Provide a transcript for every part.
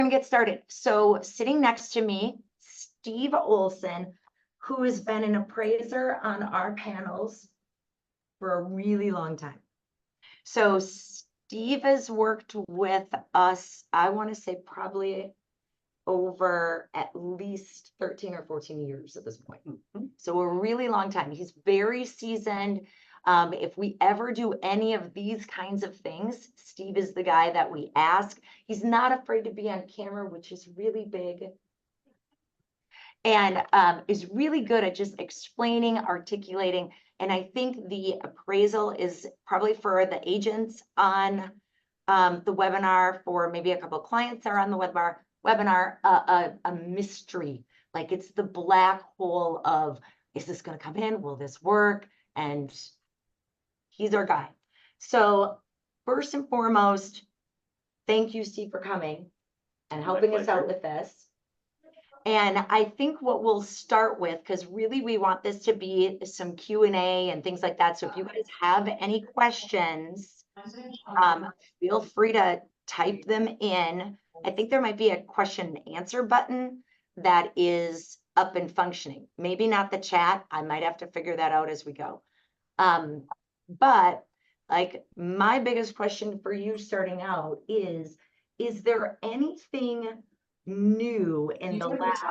Gonna get started. So sitting next to me, Steve Olson, who has been an appraiser on our panels for a really long time. So Steve has worked with us, I want to say probably over at least 13 or 14 years at this point. So a really long time. He's very seasoned. If we ever do any of these kinds of things, Steve is the guy that we ask. He's not afraid to be on camera, which is really big. And is really good at just explaining, articulating. And I think the appraisal is probably for the agents on the webinar, for maybe a couple of clients that are on the webinar, a mystery. Like it's the black hole of, is this going to come in? Will this work? And he's our guy. So first and foremost, thank you, Steve, for coming and helping us out with this. And I think what we'll start with, because really we want this to be some Q&A and things like that. So if you guys have any questions, feel free to type them in. I think there might be a question and answer button that is up and functioning. Maybe not the chat. I might have to figure that out as we go. But like my biggest question for you starting out is there anything new in the last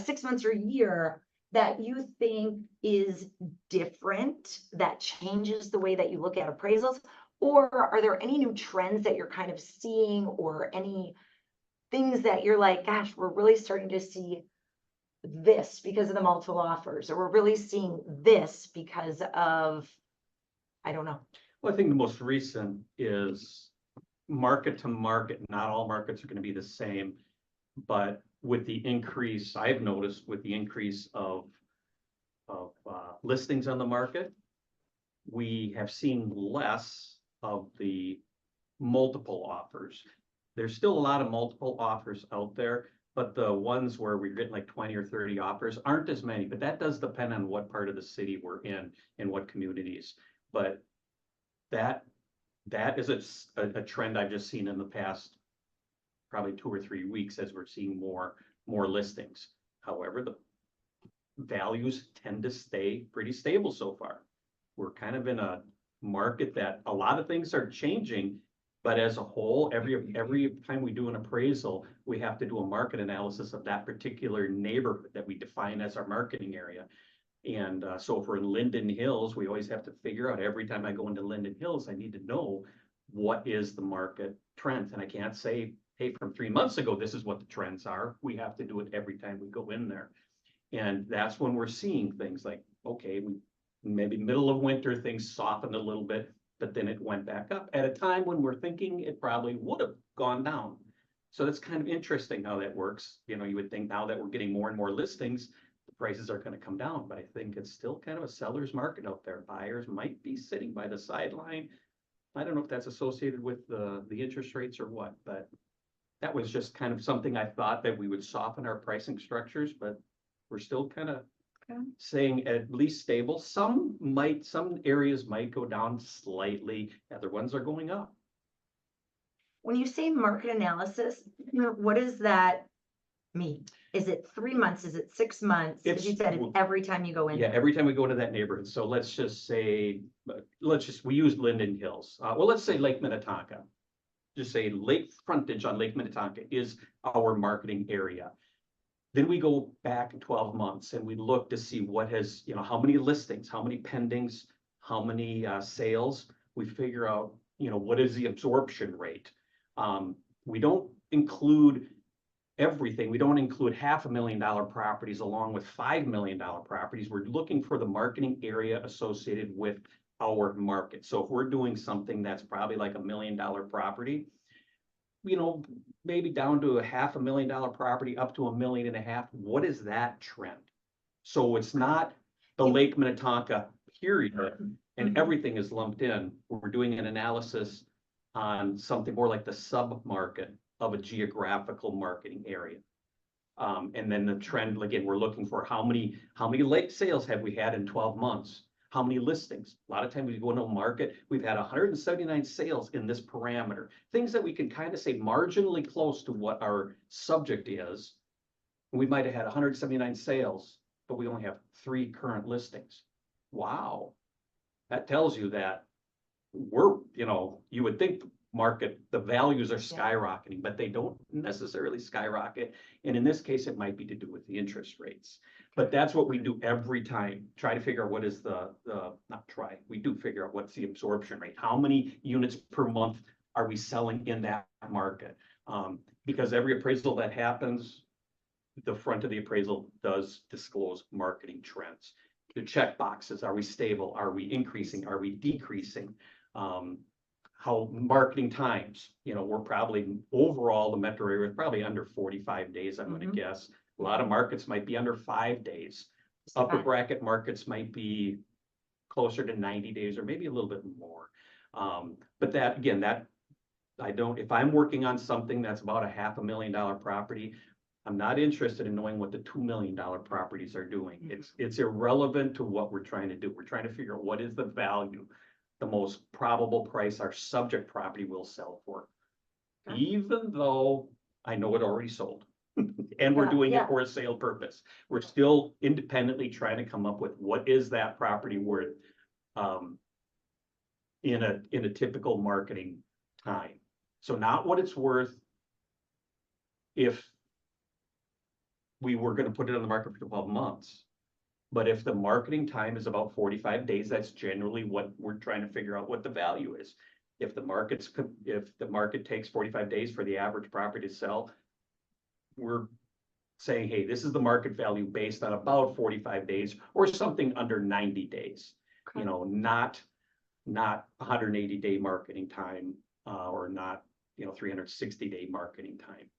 6 months or a year that you think is different, that changes the way that you look at appraisals? Or are there any new trends that you're kind of seeing, or any things that you're like, gosh, we're really starting to see this because of the multiple offers, or we're really seeing this because of, I don't know. Well, I think the most recent is market to market. Not all markets are going to be the same, but with the increase, I've noticed with the increase of listings on the market, we have seen less of the multiple offers. There's still a lot of multiple offers out there, but the ones where we're getting like 20 or 30 offers aren't as many. But that does depend on what part of the city we're in and what communities. But that is a trend I've just seen in the past probably 2 or 3 weeks, as we're seeing more listings. However, the values tend to stay pretty stable so far. We're kind of in a market that a lot of things are changing, but as a whole, every time we do an appraisal, we have to do a market analysis of that particular neighborhood that we define as our marketing area. And so if we're in Linden Hills, we always have to figure out, every time I go into Linden Hills, I need to know what is the market trend. And I can't say, hey, from 3 months ago, this is what the trends are. We have to do it every time we go in there. And that's when we're seeing things like, okay, maybe middle of winter, things softened a little bit, but then it went back up at a time when we're thinking it probably would have gone down. So that's kind of interesting how that works. You know, you would think now that we're getting more and more listings, the prices are going to come down, but I think it's still kind of a seller's market out there. Buyers might be sitting by the sideline. I don't know if that's associated with the interest rates or what, but that was just kind of something I thought that we would soften our pricing structures, but we're still kind of saying at least stable. Some areas might go down slightly, other ones are going up. When you say market analysis, what does that mean? Is it 3 months? Is it 6 months? As you said, it's every time you go in. Yeah, every time we go into that neighborhood. So let's just say, we use Linden Hills. Well, let's say Lake Minnetonka. Just say lake frontage on Lake Minnetonka is our marketing area. Then we go back 12 months and we look to see what has, how many listings, how many pendings, how many sales. We figure out, what is the absorption rate. We don't include everything. We don't include $500,000 properties along with $5 million properties. We're looking for the marketing area associated with our market. So if we're doing something that's probably like $1 million property, maybe down to a $500,000 property up to $1.5 million. What is that trend? So it's not the Lake Minnetonka period and everything is lumped in. We're doing an analysis on something more like the sub-market of a geographical marketing area. And then the trend, again, we're looking for how many lake sales have we had in 12 months? How many listings? A lot of times we go into a market, we've had 179 sales in this parameter. Things that we can kind of say marginally close to what our subject is. We might have had 179 sales, but we only have 3 current listings. Wow. That tells you that we're, you would think the values are skyrocketing, but they don't necessarily skyrocket. And in this case, it might be to do with the interest rates. But that's what we do every time. Try to figure out what is we do figure out what's the absorption rate. How many units per month are we selling in that market? Because every appraisal that happens, the front of the appraisal does disclose marketing trends. The check boxes, are we stable? Are we increasing? Are we decreasing? How marketing times, we're probably overall, the metro area is probably under 45 days, I'm gonna guess. A lot of markets might be under 5 days. Upper bracket markets might be closer to 90 days or maybe a little bit more. But that, again, if I'm working on something that's about a $500,000 property, I'm not interested in knowing what the $2 million properties are doing. It's irrelevant to what we're trying to do. We're trying to figure out what is the value, the most probable price our subject property will sell for. Okay. Even though I know it already sold and we're doing Yeah. it for a sale purpose. We're still independently trying to come up with what is that property worth in a typical marketing time. So not what it's worth if we were going to put it on the market for 12 months. But if the marketing time is about 45 days, that's generally what we're trying to figure out what the value is. If the market takes 45 days for the average property to sell, we're saying, hey, this is the market value based on about 45 days or something under 90 days. Okay. Not 180-day marketing time or not 360-day marketing time.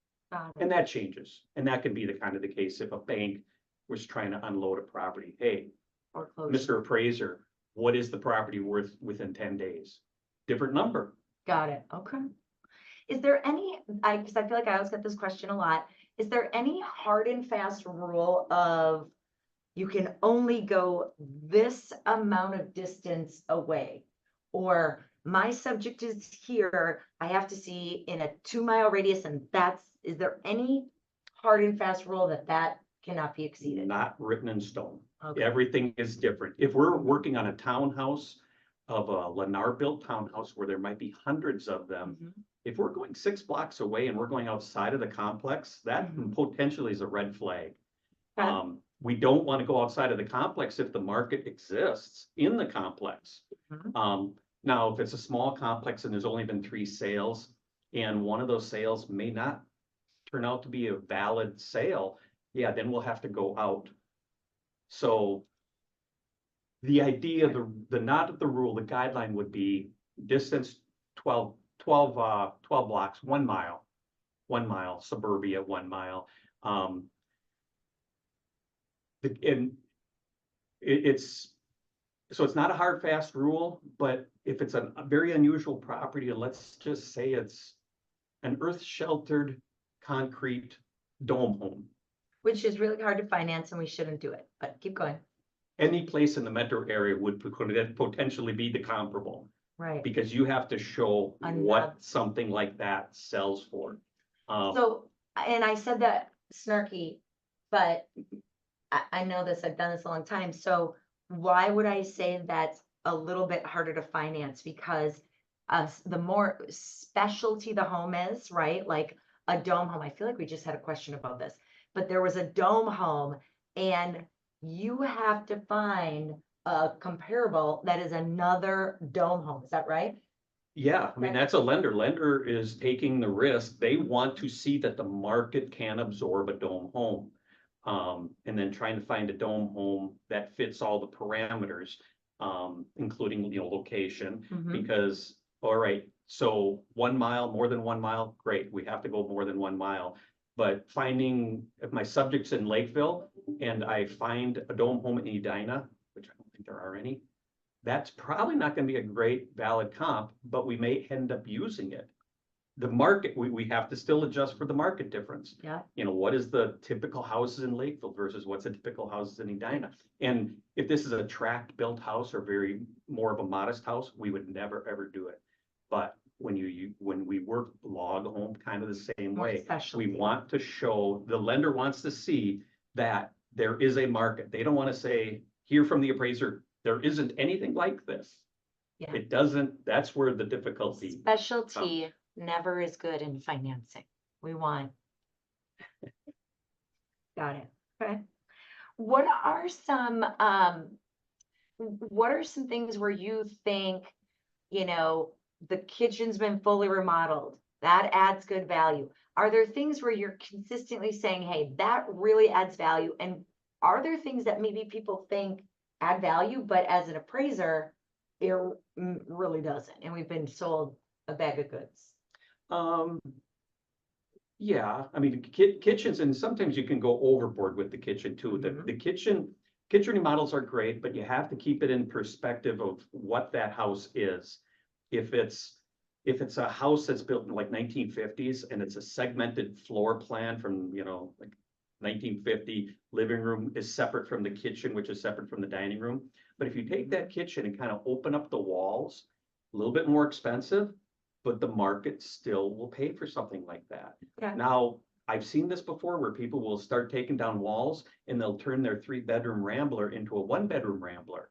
And that changes. And that can be the case if a bank was trying to unload a property. Hey, Or close. Mr. Appraiser, what is the property worth within 10 days? Different number. Got it. Okay. Is there any, because I feel like I always get this question a lot, is there any hard and fast rule of you can only go this amount of distance away? Or my subject is here, I have to see in a 2-mile radius, and is there any hard and fast rule that cannot be exceeded? Not written in stone. Okay. Everything is different. If we're working on a townhouse of a Lennar-built townhouse where there might be hundreds of them, if we're going 6 blocks away and we're going outside of the complex, that potentially is a red flag. Okay. We don't want to go outside of the complex if the market exists in the complex. Now, if it's a small complex and there's only been 3 sales, and one of those sales may not turn out to be a valid sale, yeah, then we'll have to go out. So the idea, not the rule, the guideline would be distance 12 blocks, 1 mile, suburbia, 1 mile. So it's not a hard, fast rule, but if it's a very unusual property, and let's just say it's an earth-sheltered concrete dome home. Which is really hard to finance and we shouldn't do it, but keep going. Any place in the metro area would potentially be the comparable. Right. Because you have to show what something like that sells for. And I said that snarky, but I know this, I've done this a long time. So why would I say that's a little bit harder to finance? Because the more specialty the home is, right? Like a dome home. I feel like we just had a question about this, but there was a dome home and you have to find a comparable that is another dome home. Is that right? Yeah, I mean, that's a lender. Lender is taking the risk. They want to see that the market can absorb a dome home. And then trying to find a dome home that fits all the parameters, including, location, because, all right, so 1 mile, more than 1 mile, great. We have to go more than 1 mile. But if my subject's in Lakeville and I find a dome home in Edina, which I don't think there are any, that's probably not going to be a great valid comp, but we may end up using it the market, we have to still adjust for the market difference. Yeah. You know, what is the typical houses in Lakeville versus what's the typical houses in Edina? And if this is a tract built house or very more of a modest house, we would never, ever do it. But when when we work log home kind of the same More way, specialty. we want to show, the lender wants to see that there is a market. They don't want to say, hear from the appraiser, there isn't anything like this. Yeah. It doesn't, that's where the difficulty. Specialty never is good in financing. We want. Got it. Okay. What are some things where you think, you know, the kitchen's been fully remodeled, that adds good value? Are there things where you're consistently saying, hey, that really adds value? And are there things that maybe people think add value, but as an appraiser, it really doesn't, and we've been sold a bag of goods? Yeah, I mean, kitchens, and sometimes you can go overboard with the kitchen too. The kitchen remodels are great, but you have to keep it in perspective of what that house is. If it's a house that's built in like 1950s and it's a segmented floor plan from, you know, like 1950, living room is separate from the kitchen, which is separate from the dining room. But if you take that kitchen and kind of open up the walls, a little bit more expensive, but the market still will pay for something like that. Okay. Now, I've seen this before where people will start taking down walls and they'll turn their 3-bedroom rambler into a 1-bedroom rambler.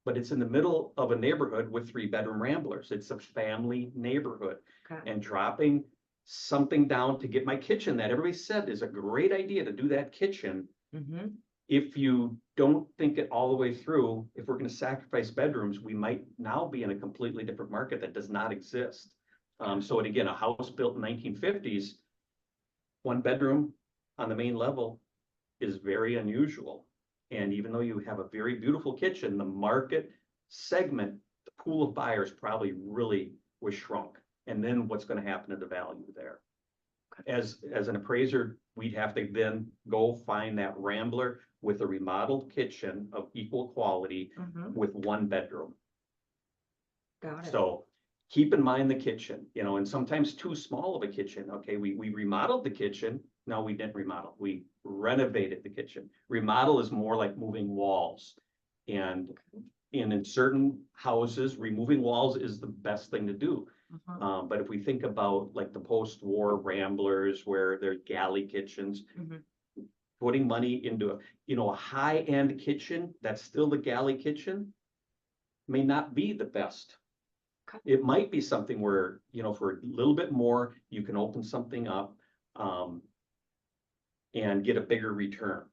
But it's in the middle of a neighborhood with 3-bedroom ramblers. It's a family neighborhood. Okay. And dropping something down to get my kitchen that everybody said is a great idea to do that kitchen. Mm-hmm. If you don't think it all the way through, if we're going to sacrifice bedrooms, we might now be in a completely different market that does not exist. So again, a house built in 1950s, 1 bedroom on the main level is very unusual. And even though you have a very beautiful kitchen, the market segment, the pool of buyers probably really was shrunk. And then what's going to happen to the value there? As an appraiser, we'd have to then go find that rambler with a remodeled kitchen of equal quality with 1 bedroom. Got it. So keep in mind the kitchen, you know, and sometimes too small of a kitchen. Okay, we remodeled the kitchen. No, we didn't remodel. We renovated the kitchen. Remodel is more like moving walls. And in certain houses, removing walls is the best thing to do. But if we think about like the post-war ramblers where they're galley kitchens, putting money into a high-end kitchen that's still the galley kitchen may not be the best. It might be something where, you know, for a little bit more, you can open something up and get a bigger return.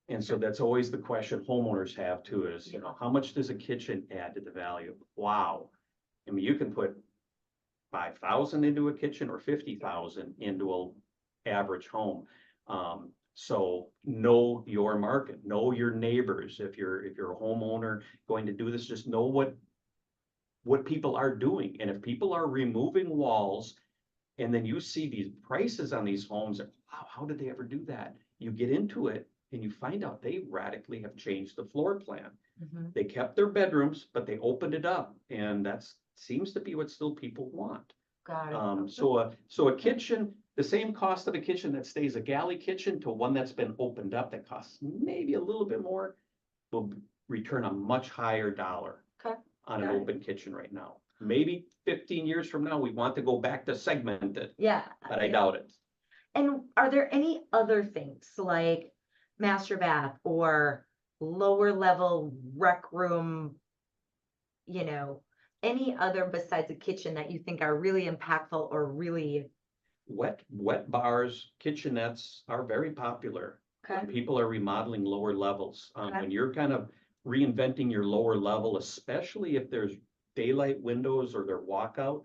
And so that's always the question homeowners have too is, you know, how much does a kitchen add to the value? Wow. I mean, you can put 5,000 into a kitchen or 50,000 into an average home. So know your market, know your neighbors. If you're a homeowner going to do this, just know what people are doing. And if people are removing walls and then you see these prices on these homes, wow, how did they ever do that? You get into it and you find out they radically have changed the floor plan. They kept their bedrooms, but they opened it up, and that seems to be what still people want. Got it. So a kitchen, the same cost of a kitchen that stays a galley kitchen to one that's been opened up that costs maybe a little bit more will return a much higher dollar on an open kitchen right now. Maybe 15 years from now, we want to go back to segmented. Yeah. But I doubt it. And are there any other things like master bath or lower level rec room, you know, any other besides a kitchen that you think are really impactful or really? Wet bars, kitchenettes are very popular. When people are remodeling lower levels. When you're kind of reinventing your lower level, especially if there's daylight windows or they're walkout,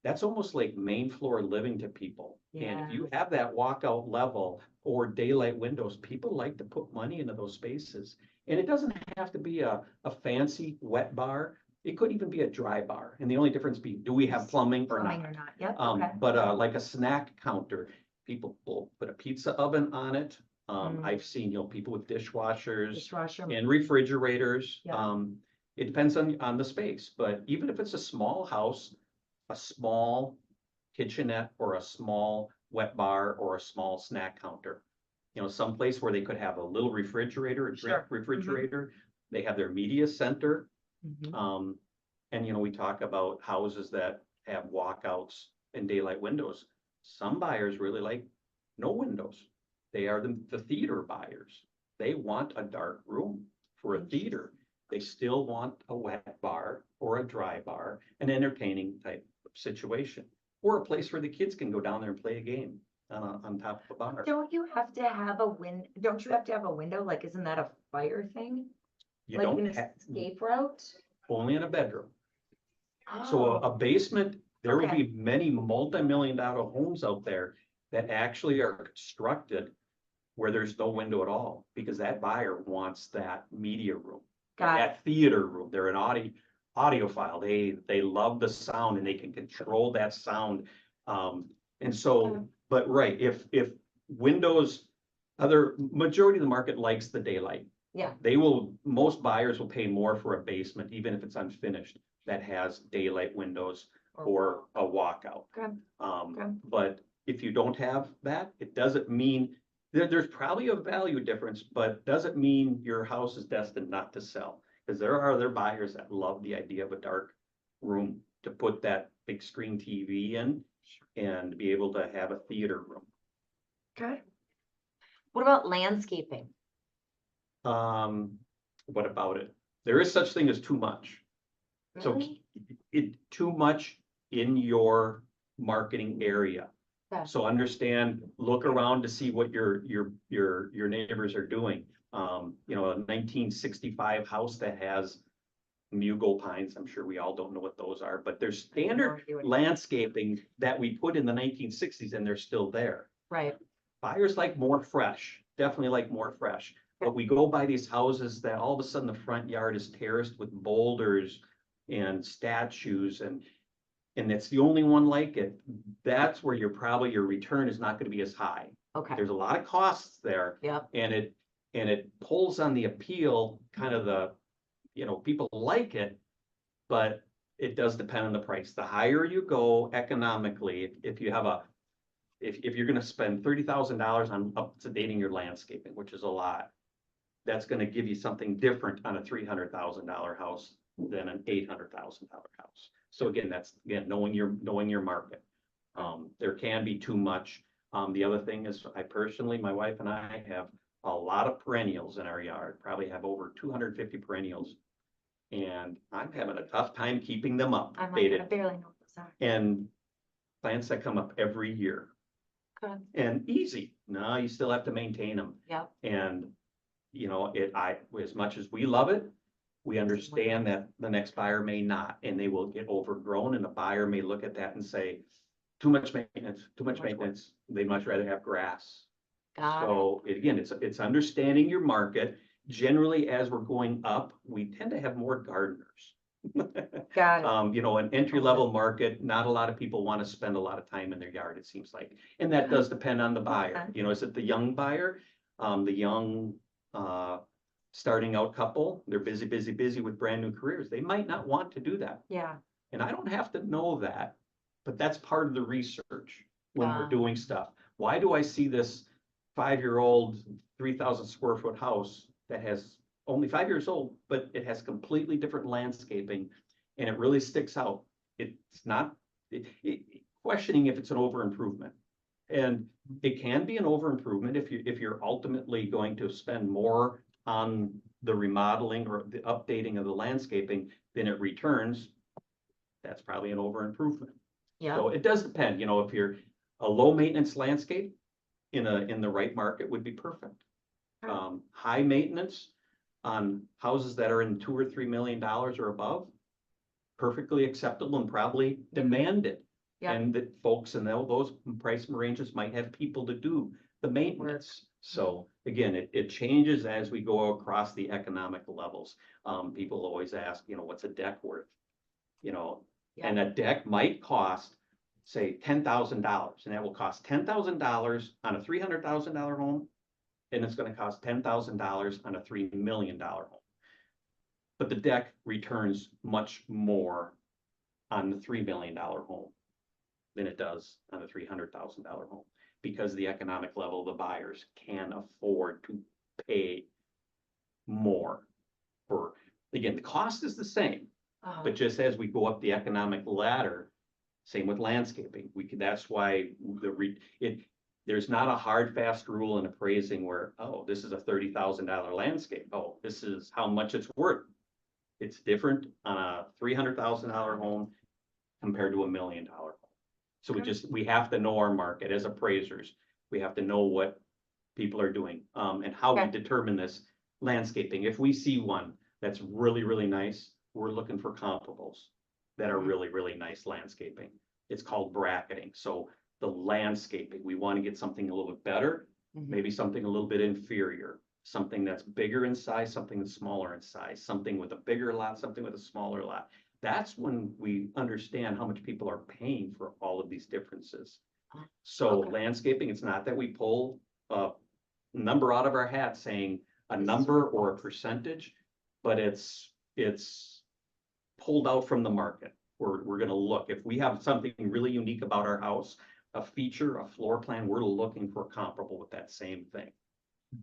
that's almost like main floor living to people. And if you have that walkout level or daylight windows, people like to put money into those spaces. And it doesn't have to be a fancy wet bar. It could even be a dry bar. And the only difference be, do we have plumbing or not? Yep. But like a snack counter, people will put a pizza oven on it. I've seen, you know, people with dishwashers and refrigerators. It depends on the space, but even if it's a small house, a small kitchenette or a small wet bar or a small snack counter. You know, someplace where they could have a little refrigerator, a drip Sure. refrigerator. They have their media center. Mhm. And you know, we talk about houses that have walkouts and daylight windows. Some buyers really like no windows. They are the theater buyers. They want a dark room for a theater. They still want a wet bar or a dry bar, an entertaining type of situation, or a place where the kids can go down there and play a game on top of a bar. Don't you have to have a don't you have to have a window? Like, isn't that a fire thing? You Like don't an have, escape route? only in a bedroom. So a basement, there will Okay. be many multi-million-dollar homes out there that actually are constructed where there's no window at all, because that buyer wants that media room, Got it. that theater room. They're an audiophile. They love the sound and they can control that sound. And so, but right, if windows, majority of the market likes the daylight. Yeah, Most buyers will pay more for a basement, even if it's unfinished, that has daylight windows or a walkout. okay, okay. But if you don't have that, it doesn't mean, there's probably a value difference, but doesn't mean your house is destined not to sell. Because there are other buyers that love the idea of a dark room to put that big screen TV in and be able to have a theater room. Okay. What about landscaping? What about it? There is such thing as too much. So Really? too much in your marketing area. Okay. So understand, look around to see what your neighbors are doing. You know, a 1965 house that has Mughal pines, I'm sure we all don't know what those are, but there's standard idea what- landscaping that we put in the 1960s and they're still there. Right, Buyers like more fresh, definitely like more fresh. But we go by these houses that all of a sudden the front yard is terraced with boulders and statues and it's the only one like it. That's where your return is not gonna be as high. okay, There's a lot of costs there yep, and it pulls on the appeal, kind of people like it, but it does depend on the price. The higher you go economically, if you're gonna spend $30,000 on up-to-dating your landscaping, which is a lot, that's gonna give you something different on a $300,000 house than an $800,000 house. So again, that's knowing your market. There can be too much. The other thing is, my wife and I have a lot of perennials in our yard, probably have over 250 perennials. And I'm having a tough time keeping them up. I'm like, I barely know what those are. And plants that come up every year. Good. And easy. No, you still have to maintain them. Yep, And, as much as we love it, we understand that the next buyer may not, and they will get overgrown, and the buyer may look at that and say, too much maintenance, too much maintenance. They'd much rather have grass. got it. So again, it's understanding your market. Generally, as we're going up, we tend to have more gardeners. Got it. An entry-level market, not a lot of people want to spend a lot of time in their yard, it seems like. And that does depend on the buyer. Is it the young buyer? The young, starting out couple, they're busy with brand new careers. They might not want to do that. Yeah, And I don't have to know that, but that's part of the research when we're doing stuff. Why do I see this 5-year-old, 3,000 square foot house that has only 5 years old, but it has completely different landscaping and it really sticks out? It's not questioning if it's an over improvement. And it can be an over improvement if you're ultimately going to spend more on the remodeling or the updating of the landscaping than it returns. That's probably an over improvement. yeah, So it does depend, if you're a low maintenance landscape in the right market would be perfect. High maintenance on houses that are in $2 or $3 million or above, perfectly acceptable and probably demanded. Yeah. And that folks in those price ranges might have people to do the maintenance. So again, it changes as we go across the economic levels. People always ask, what's a deck worth? And a deck might cost, say, $10,000, and that will cost $10,000 on a $300,000 home, and it's going to cost $10,000 on a $3 million home. But the deck returns much more on the $3 million home. than it does on a $300,000 home, because the economic level of the buyers can afford to pay more for, again, the cost is the same, but just as we go up the economic ladder, same with landscaping, that's why there's not a hard, fast rule in appraising where, oh, this is a $30,000 landscape. Oh, this is how much it's worth. It's different on a $300,000 home compared to $1 million home. So we have to know our market as appraisers. We have to know what people are doing, and how we determine this landscaping. If we see one that's really, really nice, we're looking for comparables that are really, really nice landscaping. It's called bracketing. So the landscaping, we want to get something a little bit better, maybe something a little bit inferior, something that's bigger in size, something that's smaller in size, something with a bigger lot, something with a smaller lot. That's when we understand how much people are paying for all of these differences. So landscaping, it's not that we pull a number out of our hat saying a number or a percentage, but it's pulled out from the market. We're gonna look, if we have something really unique about our house, a feature, a floor plan, we're looking for comparable with that same thing.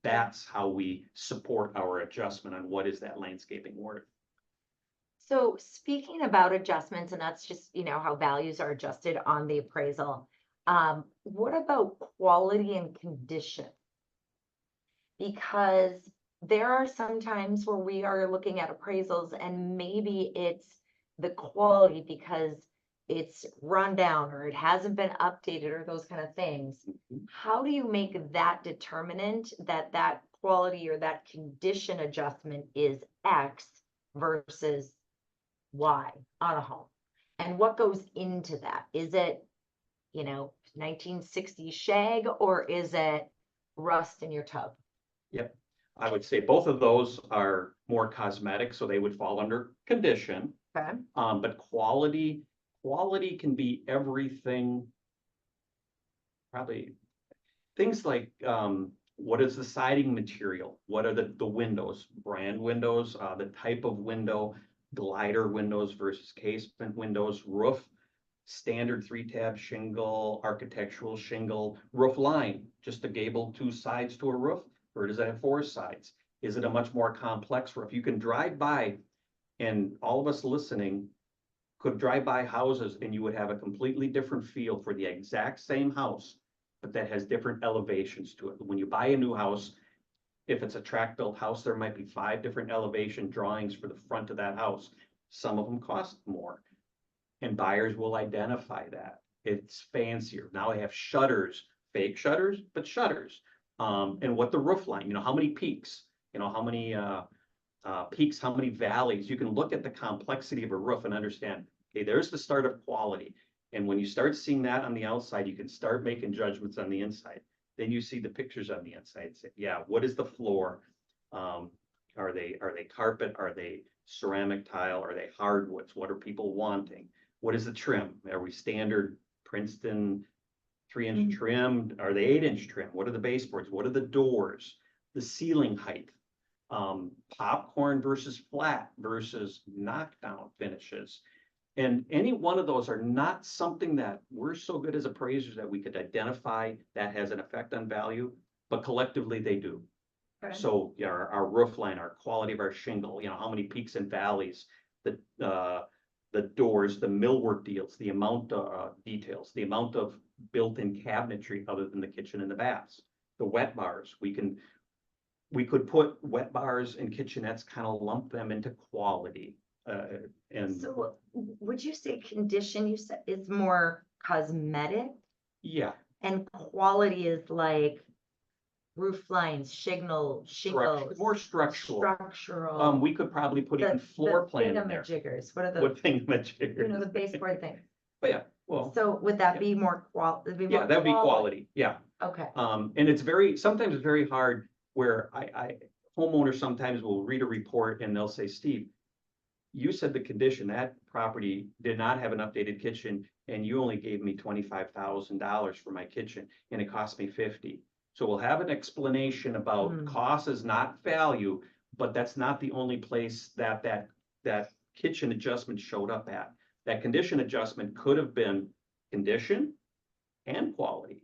That's how we support our adjustment on what is that landscaping worth. So speaking about adjustments, and that's just, how values are adjusted on the appraisal. What about quality and condition? Because there are some times where we are looking at appraisals and maybe it's the quality because it's run down or it hasn't been updated or those kind of things. How do you make that determinant that quality or that condition adjustment is X versus Y on a home? And what goes into that? Is it, 1960s shag, or is it rust in your tub? Yep. I would say both of those are more cosmetic, so they would fall under condition. Okay. But quality can be everything. Probably things like, what is the siding material? What are the windows, brand windows, the type of window, glider windows versus casement windows, roof, standard 3-tab shingle, architectural shingle, roof line, just a gable 2 sides to a roof, or does it have 4 sides? Is it a much more complex roof? You can drive by, and all of us listening could drive by houses and you would have a completely different feel for the exact same house, but that has different elevations to it. When you buy a new house, if it's a tract built house, there might be 5 different elevation drawings for the front of that house. Some of them cost more, and buyers will identify that. It's fancier. Now I have shutters, fake shutters, but shutters. And what the roof line, how many peaks, how many peaks, how many valleys. You can look at the complexity of a roof and understand, okay, there's the start of quality. And when you start seeing that on the outside, you can start making judgments on the inside. Then you see the pictures on the inside. Say, yeah, what is the floor? Are they carpet? Are they ceramic tile? Are they hardwoods? What are people wanting? What is the trim? Are we standard Princeton 3-inch trim? Are they 8-inch trim? What are the baseboards? What are the doors? The ceiling height? Popcorn versus flat versus knockdown finishes. And any one of those are not something that we're so good as appraisers that we could identify that has an effect on value, but collectively they do. Okay. So yeah, our roof line, our quality of our shingle, how many peaks and valleys, the doors, the millwork deals, the amount of details, the amount of built-in cabinetry other than the kitchen and the baths, the wet bars. We could put wet bars and kitchenettes, kind of lump them into quality. And so would you say condition, you said, is more cosmetic? Yeah. And quality is like roof lines, shingles, more structural. Structural. We could probably put even floor plan in there. Thingamajiggers. What are What thingamajiggers? the baseboard things. But yeah, well. So would that be more quality? Yeah, that would be quality. Yeah. Okay. And sometimes it's very hard where homeowners sometimes will read a report and they'll say, Steve, you said the condition, that property did not have an updated kitchen, and you only gave me $25,000 for my kitchen, and it cost me $50,000. So we'll have an explanation about cost is not value, but that's not the only place that kitchen adjustment showed up at. That condition adjustment could have been condition and quality.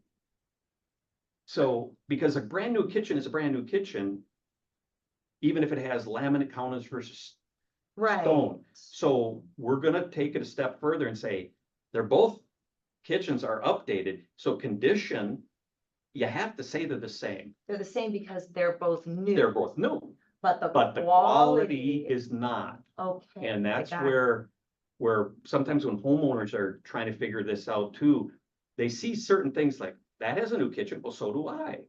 So, because a brand new kitchen is a brand new kitchen, even if it has laminate counters versus Right. stone. So we're gonna take it a step further and say, they're both kitchens are updated, so condition, you have to say they're the same. They're the same because they're both new. They're both new, But the but the quality is not. okay. And I that's got it. where sometimes when homeowners are trying to figure this out too, they see certain things like, that has a new kitchen, well, so do I.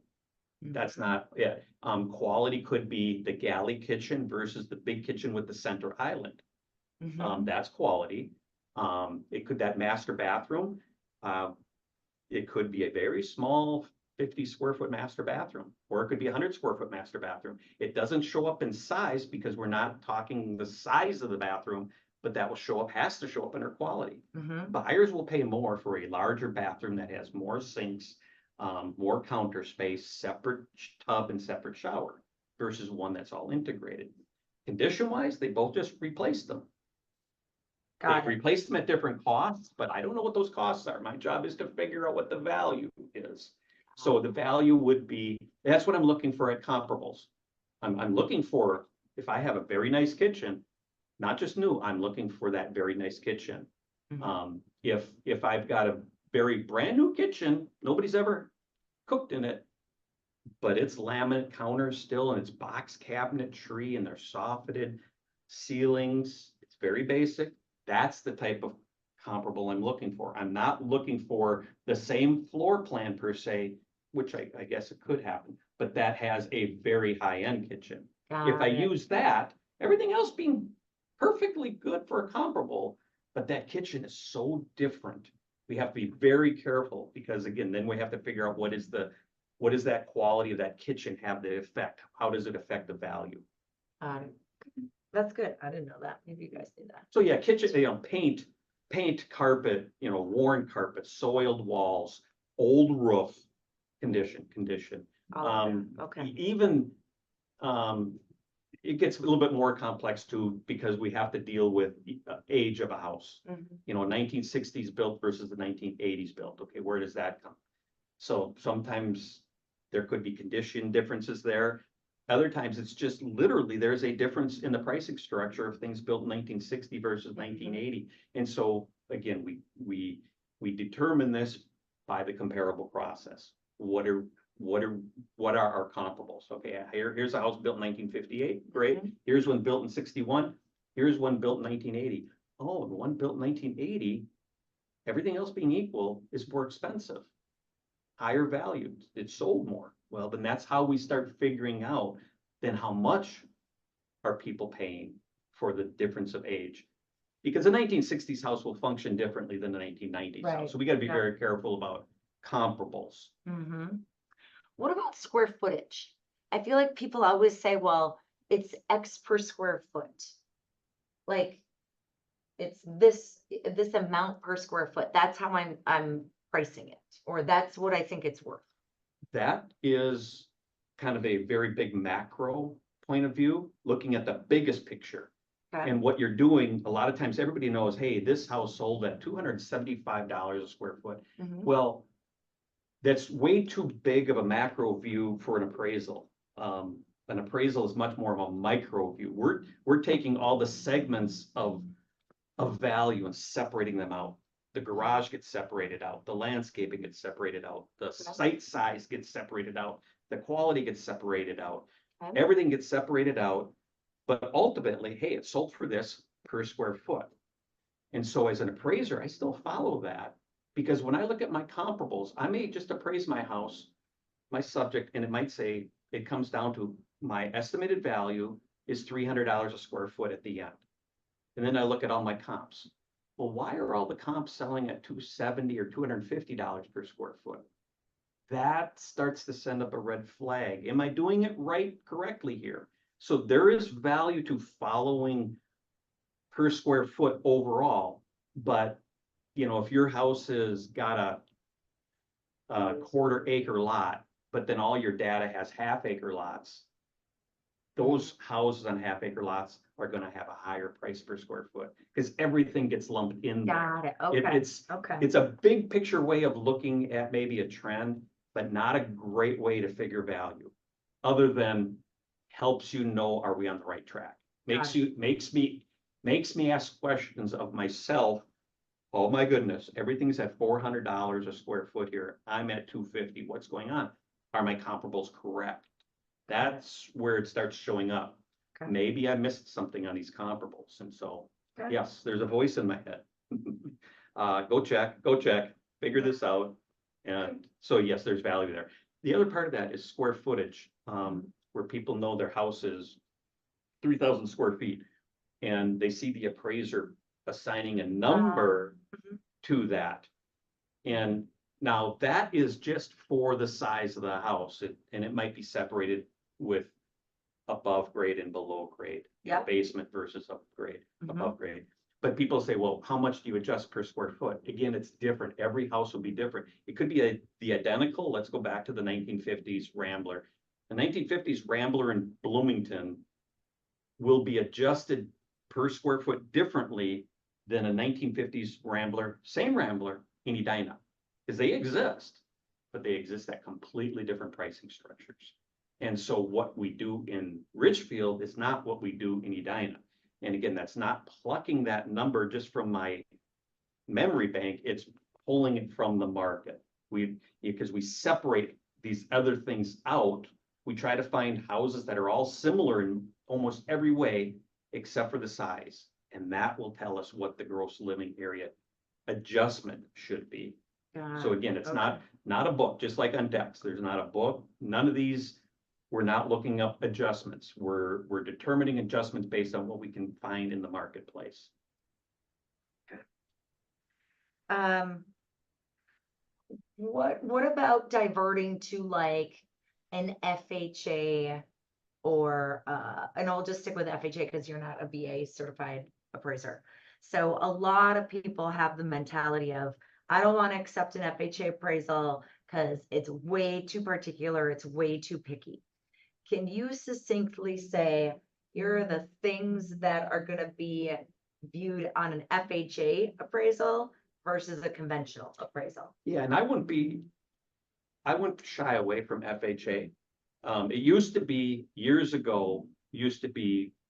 That's not it. Quality could be the galley kitchen versus the big kitchen with the center island. Mhm. That's quality. That master bathroom, it could be a very small 50 square foot master bathroom, or it could be a 100 square foot master bathroom. It doesn't show up in size because we're not talking the size of the bathroom, but that will show up, has to show up in our quality. Mhm. Buyers will pay more for a larger bathroom that has more sinks, more counter space, separate tub and separate shower versus one that's all integrated. Condition wise, they both just replaced them. Got They've it. replaced them at different costs, but I don't know what those costs are. My job is to figure out what the value is. So the value would be, that's what I'm looking for at comparables. I'm looking for, if I have a very nice kitchen, not just new, I'm looking for that very nice kitchen. Mhm. If I've got a very brand new kitchen, nobody's ever cooked in it, but it's laminate counters still, and it's box cabinetry, and they're softened ceilings. It's very basic. That's the type of comparable I'm looking for. I'm not looking for the same floor plan per se, which I guess it could happen, but that has a very high-end kitchen. If I Got it. use that, everything else being perfectly good for a comparable, but that kitchen is so different. We have to be very careful because again, then we have to figure out what is that quality of that kitchen have the effect? How does it affect the value? That's good. I didn't know that. Maybe you guys knew that. So yeah, kitchen, paint, carpet, worn carpet, soiled walls, old roof, condition. All of them. Okay. Even, it gets a little bit more complex too, because we have to deal with age of a house. Mhm. 1960s built versus the 1980s built. Okay, where does that come? So sometimes there could be condition differences there. Other times it's just literally there's a difference in the pricing structure of things built in 1960 versus 1980. And so again, we determine this by the comparable process. What are our comparables? Okay, here's a house built in 1958. Great. Here's one built in 61. Here's one built in 1980. Oh, the one built in 1980, everything else being equal, is more expensive. Higher value, it sold more. Well, then that's how we start figuring out then how much are people paying for the difference of age. Because the 1960s house will function differently than the 1990s house. Right. So we gotta be Yeah. very careful about comparables. Mm-hmm. What about square footage? I feel like people always say, well, it's X per square foot. Like, it's this amount per square foot. That's how I'm pricing it, or that's what I think it's worth. That is kind of a very big macro point of view, looking at the biggest picture. Okay. And what you're doing, a lot of times everybody knows, hey, this house sold at $275 a square foot. Mhm. Well, that's way too big of a macro view for an appraisal. An appraisal is much more of a micro view. We're taking all the segments of value and separating them out. The garage gets separated out, the landscaping gets separated out, the site size gets separated out, the quality gets separated out. Okay. Everything gets separated out, but ultimately, hey, it sold for this per square foot. And so as an appraiser, I still follow that, because when I look at my comparables, I may just appraise my house, my subject, and it might say, it comes down to my estimated value is $300 a square foot at the end. And then I look at all my comps. Well, why are all the comps selling at $270 or $250 per square foot? That starts to send up a red flag. Am I doing it correctly here? So there is value to following per square foot overall, but if your house has got a quarter acre lot, but then all your data has half acre lots, those houses on half acre lots are gonna have a higher price per square foot, because everything gets lumped in there. Got it, okay, It's okay. a big picture way of looking at maybe a trend, but not a great way to figure value. Other than helps you know, are we on the right track? Got Makes me ask questions of myself. Oh my goodness, everything's at $400 a square foot here. I'm at 250. What's going on? Are my comparables correct? That's where it starts showing up. Okay. Maybe I missed something on these comparables. And so, Okay. yes, there's a voice in my head. Go check, figure this out. And so, yes, there's value there. The other part of that is square footage, where people know their house is 3,000 square feet. And they see the appraiser assigning a number Mhm. to that. And now that is just for the size of the house, and it might be separated with above grade and below grade. Yeah. Basement versus upgrade, Mhm. above grade. But people say, well, how much do you adjust per square foot? Again, it's different. Every house will be different. It could be the identical. Let's go back to the 1950s Rambler. The 1950s Rambler in Bloomington will be adjusted per square foot differently than a 1950s Rambler, same Rambler in Edina, because they exist, but they exist at completely different pricing structures. And so what we do in Richfield is not what we do in Edina. And again, that's not plucking that number just from my memory bank, it's pulling it from the market. Because we separate these other things out, we try to find houses that are all similar in almost every way, except for the size. And that will tell us what the gross living area adjustment should be. Got So it. again, it's Okay. not a book, just like on decks, there's not a book. None of these, we're not looking up adjustments. We're determining adjustments based on what we can find in the marketplace. What about diverting to like an FHA or and I'll just stick with FHA because you're not a BA certified appraiser. So a lot of people have the mentality of, I don't want to accept an FHA appraisal because it's way too particular, it's way too picky. Can you succinctly say, here are the things that are going to be viewed on an FHA appraisal versus a conventional appraisal? Yeah, and I wouldn't shy away from FHA. It used to be, years ago,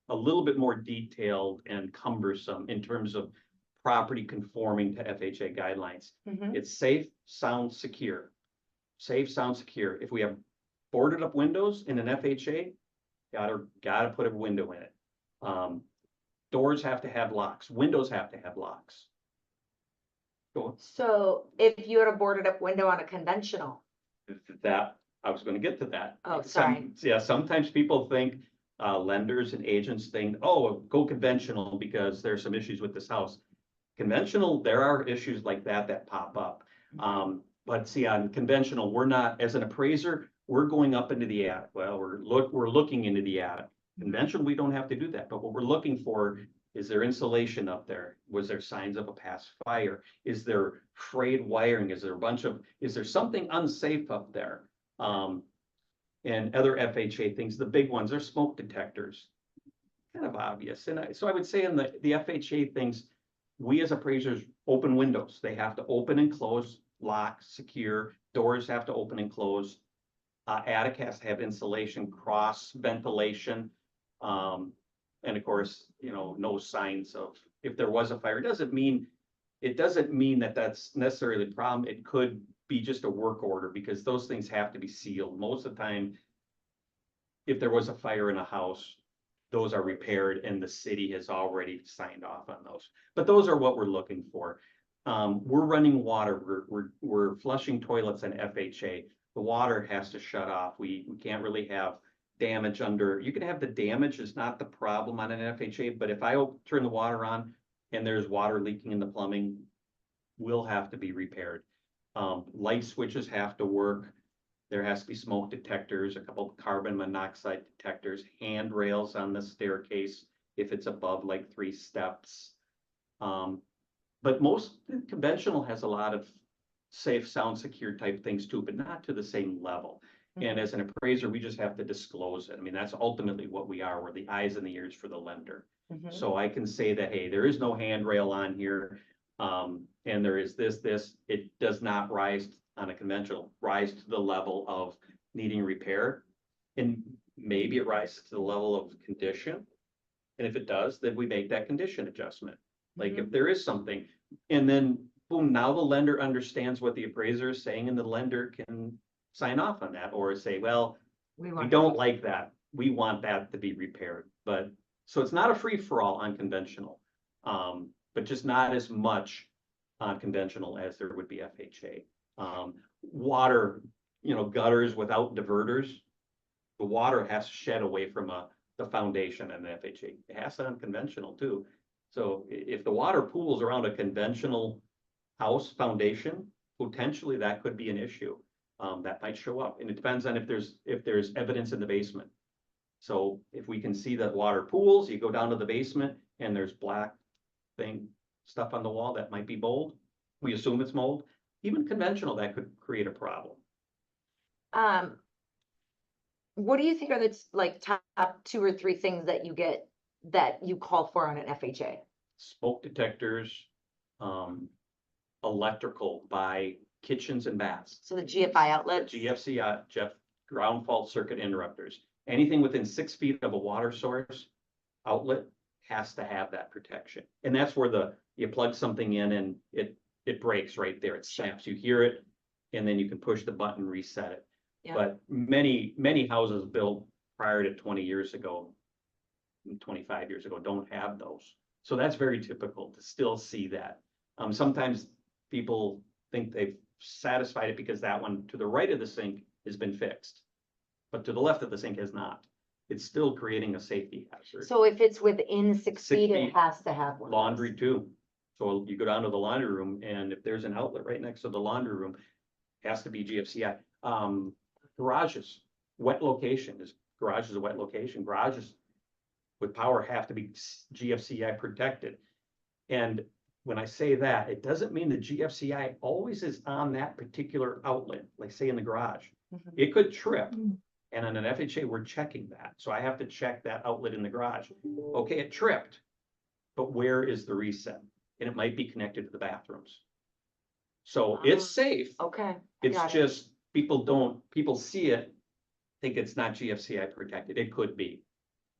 a little bit more detailed and cumbersome in terms of property conforming to FHA guidelines. Mhm. It's safe, sound, secure. Safe, sound, secure. If we have boarded up windows in an FHA, gotta put a window in it. Doors have to have locks, windows have to have locks. Go on. So if you had a boarded up window on a conventional, That, I was gonna get to that. Oh, sorry. Yeah, sometimes people think, lenders and agents think, oh, go conventional because there's some issues with this house. Conventional, there are issues like that pop up. But see, on conventional, we're not, as an appraiser, we're going up into the attic. Well, we're looking into the attic. Conventional, we don't have to do that, but what we're looking for, is there insulation up there? Was there signs of a past fire? Is there frayed wiring? Is there something unsafe up there? And other FHA things, the big ones are smoke detectors. Kind of obvious. And so I would say in the FHA things, we as appraisers open windows. They have to open and close, lock, secure. Doors have to open and close. Attic has to have insulation, cross ventilation. And of course, no signs of, if there was a fire, it doesn't mean that that's necessarily the problem. It could be just a work order because those things have to be sealed. Most of the time, if there was a fire in a house, those are repaired and the city has already signed off on those. But those are what we're looking for. We're running water, we're flushing toilets in FHA. The water has to shut off. We can't really have damage under, you can have the damage is not the problem on an FHA, but if I turn the water on and there's water leaking in the plumbing, will have to be repaired. Light switches have to work. There has to be smoke detectors, a couple of carbon monoxide detectors, handrails on the staircase if it's above like 3 steps. But most conventional has a lot of safe, sound, secure type things too, but not to the same level. And as an appraiser, we just have to disclose it. I mean, that's ultimately what we are. We're the eyes and the ears for the lender. Mhm. So I can say that, hey, there is no handrail on here. And there is this, it does not rise on a conventional, rise to the level of needing repair. And maybe it rises to the level of condition. And if it does, then we make that condition adjustment. Like if there is something, and then boom, now the lender understands what the appraiser is saying and the lender can sign off on that or say, well, we don't like that. We want that to be repaired. But so it's not a free for all on conventional, but just not as much on conventional as there would be FHA. Water, gutters without diverters, the water has to shed away from the foundation and the FHA. It has to on conventional too. So if the water pools around a conventional house foundation, potentially that could be an issue. That might show up, and it depends on if there's evidence in the basement. So if we can see that water pools, you go down to the basement and there's black stuff on the wall that might be mold. We assume it's mold. Even conventional, that could create a problem. What do you think are the like top 2 or 3 things that you call for on an FHA? Smoke detectors, electrical by kitchens and baths. So the GFI outlets. The GFCI, ground fault circuit interrupters. Anything within 6 feet of a water source outlet has to have that protection. And that's where you plug something in and it breaks right there. It snaps. You hear it, and then you can push the button, reset it. Yeah. But many houses built prior to 20 years ago, 25 years ago, don't have those. So that's very typical to still see that. Sometimes people think they've satisfied it because that one to the right of the sink has been fixed, but to the left of the sink has not. It's still creating a safety hazard. So if it's within 6 6 feet, feet, it has to have one. Laundry too. So you go down to the laundry room, and if there's an outlet right next to the laundry room, it has to be GFCI. Garages, wet location garage is a wet location. Garages with power have to be GFCI protected. And when I say that, it doesn't mean the GFCI always is on that particular outlet, like say in the garage. Mhm. It could trip. And on an FHA, we're checking that. So I have to check that outlet in the garage. Okay, it tripped, but where is the reset? And it might be connected to the bathrooms. So it's safe. Okay. It's got it. just, people see it, think it's not GFCI protected. It could be.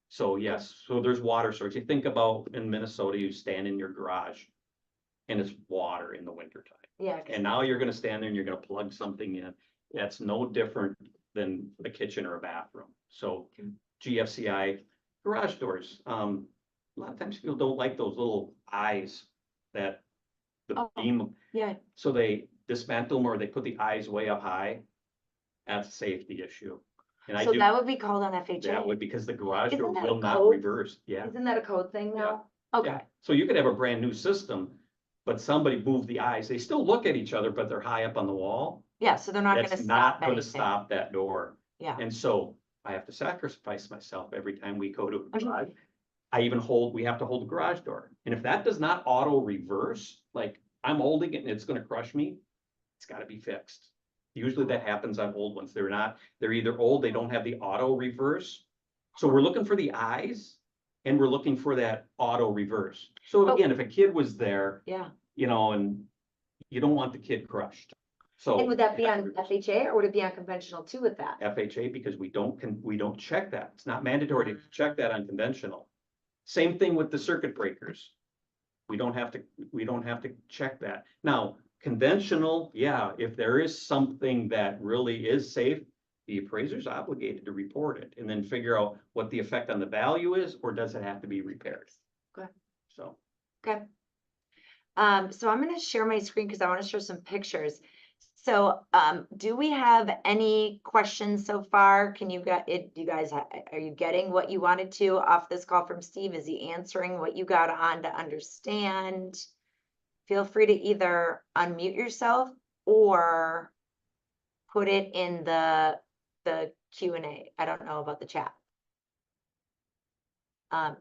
So yes, so there's water source. You think about in Minnesota, you stand in your garage and it's water in the wintertime. Yeah. 'cause And now you're gonna stand there and you're gonna plug something in. That's no different than a kitchen or a bathroom. So GFCI garage doors. A lot of times people don't like those little eyes that the beam. Yeah. So they dismantle them or they put the eyes way up high. That's a safety issue. And So that would be called on FHA. that would, because the garage Isn't door that a will not code? reverse. Yeah. Isn't that a code thing now? Okay. Yeah. So you could have a brand new system, but somebody moved the eyes. They still look at each other, but they're high up on the wall. Yeah, so they're not gonna That's stop not gonna anything. stop that door. Yeah. And so I have to sacrifice myself every time we go to a Okay. garage. We have to hold the garage door. And if that does not auto reverse, like I'm holding it and it's gonna crush me, it's gotta be fixed. Usually that happens on old ones. They're either old, they don't have the auto reverse. So we're looking for the eyes and we're looking for that auto reverse. So Oh. again, if a kid was there, Yeah. and you don't want the kid crushed. So. And would that be it has on to reverse. FHA or would it be on conventional too with that? FHA, because we don't check that. It's not mandatory to check that on conventional. Same thing with the circuit breakers. We don't have to check that. Now, conventional, yeah, if there is something that really is safe, the appraiser's obligated to report it and then figure out what the effect on the value is, or does it have to be repaired? Okay. So. Okay. So I'm gonna share my screen because I want to show some pictures. So, do we have any questions so far? Can you get it? You guys, are you getting what you wanted to off this call from Steve? Is he answering what you got on to understand? Feel free to either unmute yourself or put it in the Q&A. I don't know about the chat.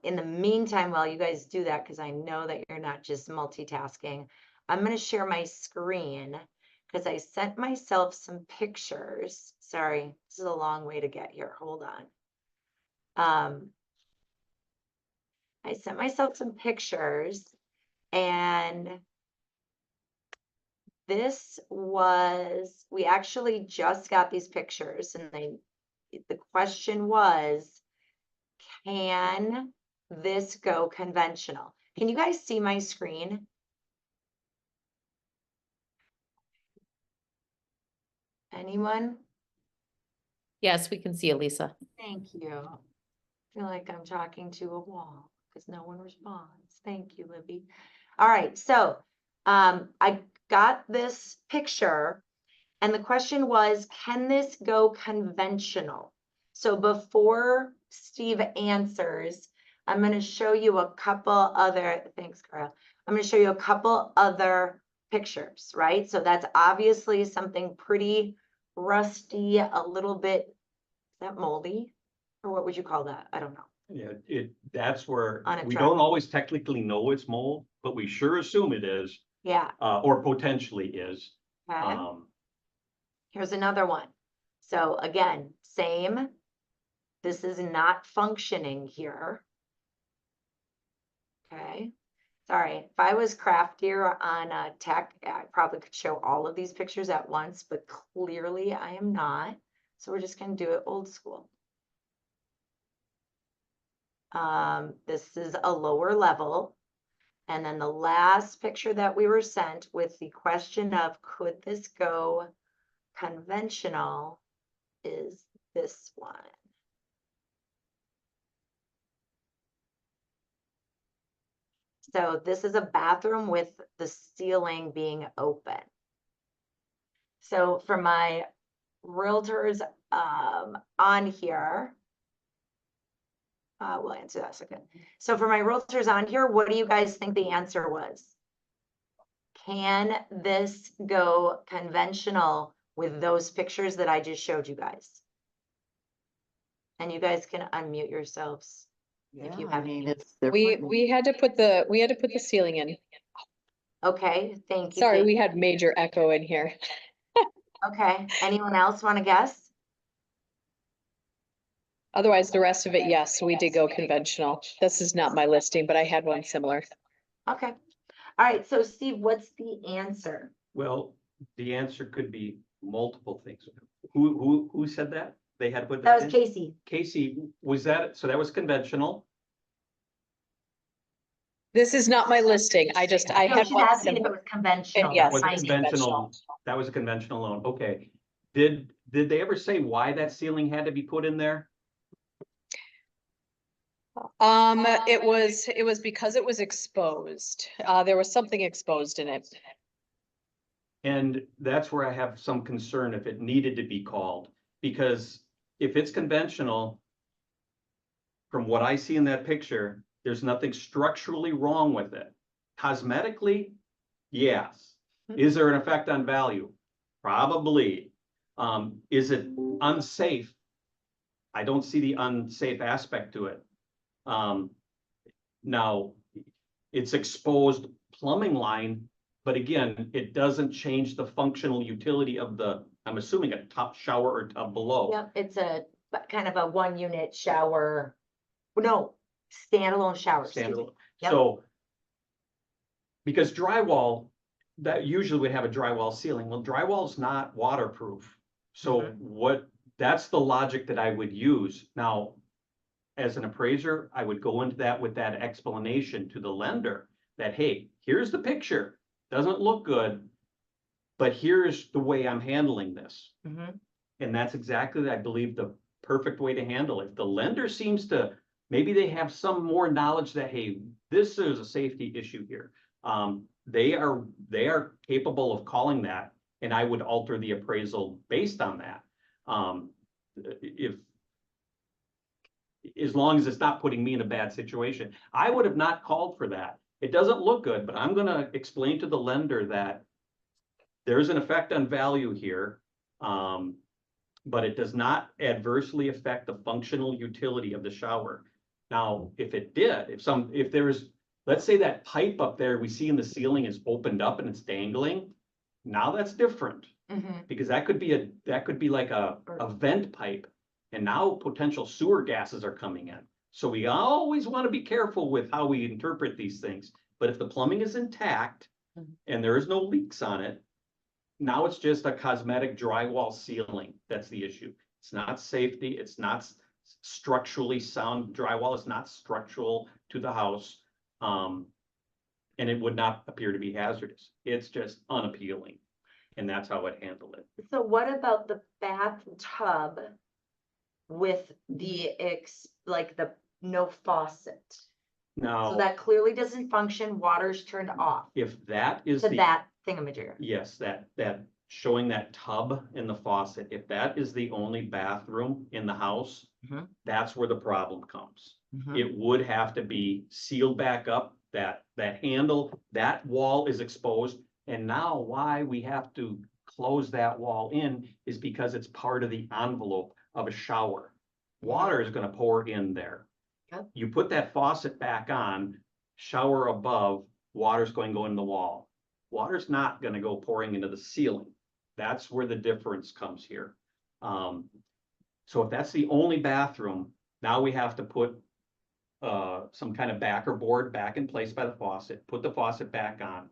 In the meantime, while you guys do that, because I know that you're not just multitasking, I'm going to share my screen because I sent myself some pictures. Sorry, this is a long way to get here. Hold on. I sent myself some pictures, and we actually just got these pictures, and the question was, can this go conventional? Can you guys see my screen? Anyone? Yes, we can see Elisa. Thank you. I feel like I'm talking to a wall because no one responds. Thank you, Libby. All right, so I got this picture, and the question was, can this go conventional? So before Steve answers, I'm going to show you a couple other, thanks, Carl. I'm going to show you a couple other pictures, right? So that's obviously something pretty rusty, a little bit, is that moldy? Or what would you call that? I don't know. Yeah, that's where we Unattractive. don't always technically know it's mold, but we sure assume it is, Yeah, or potentially is. okay. Here's another one. So again, same. This is not functioning here. Okay. Sorry, if I was craftier on tech, I probably could show all of these pictures at once, but clearly I am not. So we're just going to do it old school. This is a lower level. And then the last picture that we were sent with the question of, could this go conventional, is this one. So this is a bathroom with the ceiling being open. So for my realtors on here, we'll answer that second. So for my realtors on here, what do you guys think the answer was? Can this go conventional with those pictures that I just showed you guys? And you guys can unmute yourselves. If you have any. it's We had to put the ceiling in. Okay, thank you. Sorry, thank we you. had major echo in here. Okay, anyone else want to guess? Otherwise, the rest of it, yes, we did go conventional. This is not my listing, but I had one similar. Okay. All right, so Steve, what's the answer? Well, the answer could be multiple things. Who said that? They had put That that was in? Casey. Casey, was that, so that was conventional? This is not my listing. I No, had she's one asking if it similar. was conventional. Yes, Was it it was conventional? That was a conventional loan, okay. Did they ever say why that ceiling had to be put in there? It was because it was exposed. There was something exposed in it. And that's where I have some concern if it needed to be called, because if it's conventional, from what I see in that picture, there's nothing structurally wrong with it. Cosmetically, yes. Is there an effect on value? Probably. Is it unsafe? I don't see the unsafe aspect to it. Now, it's exposed plumbing line, but again, it doesn't change the functional utility of the, I'm assuming, a top shower or tub below. Yep, it's a kind of a 1-unit shower. No, standalone shower. excuse me. Standalone. Yep. So, because drywall, that usually would have a drywall ceiling. Well, drywall is not waterproof. So that's the logic that I would use. Now, as an appraiser, I would go into that with that explanation to the lender that, hey, here's the picture. Doesn't look good, but here's the way I'm handling this. And that's exactly, I believe, the perfect way to handle it. The lender seems to, maybe they have some more knowledge that, hey, this is a safety issue here. They are capable of calling that, and I would alter the appraisal based on that. As long as it's not putting me in a bad situation. I would have not called for that. It doesn't look good, but I'm gonna explain to the lender that there's an effect on value here, but it does not adversely affect the functional utility of the shower. Now, if it did, if there is, let's say that pipe up there we see in the ceiling is opened up and it's dangling, Now that's different, Mhm. because that could be like a vent pipe. And now potential sewer gases are coming in. So we always want to be careful with how we interpret these things. But if the plumbing is intact Mhm. and there is no leaks on it, now it's just a cosmetic drywall ceiling. That's the issue. It's not safety. It's not structurally sound drywall. It's not structural to the house. And it would not appear to be hazardous. It's just unappealing. And that's how I'd handle it. So what about the bathtub with the like the no faucet? So Now, that clearly doesn't function, water's turned off if that is to the, that thingamajigger. yes, that showing that tub in the faucet, if that is the only bathroom in the house, Mhm. that's where the problem comes. Mhm. It would have to be sealed back up, that handle, that wall is exposed. And now why we have to close that wall in is because it's part of the envelope of a shower. Water is gonna pour in there. Yep. You put that faucet back on, shower above, water's going to go in the wall. Water's not gonna go pouring into the ceiling. That's where the difference comes here. So if that's the only bathroom, now we have to put some kind of backer board back in place by the faucet, put the faucet back on.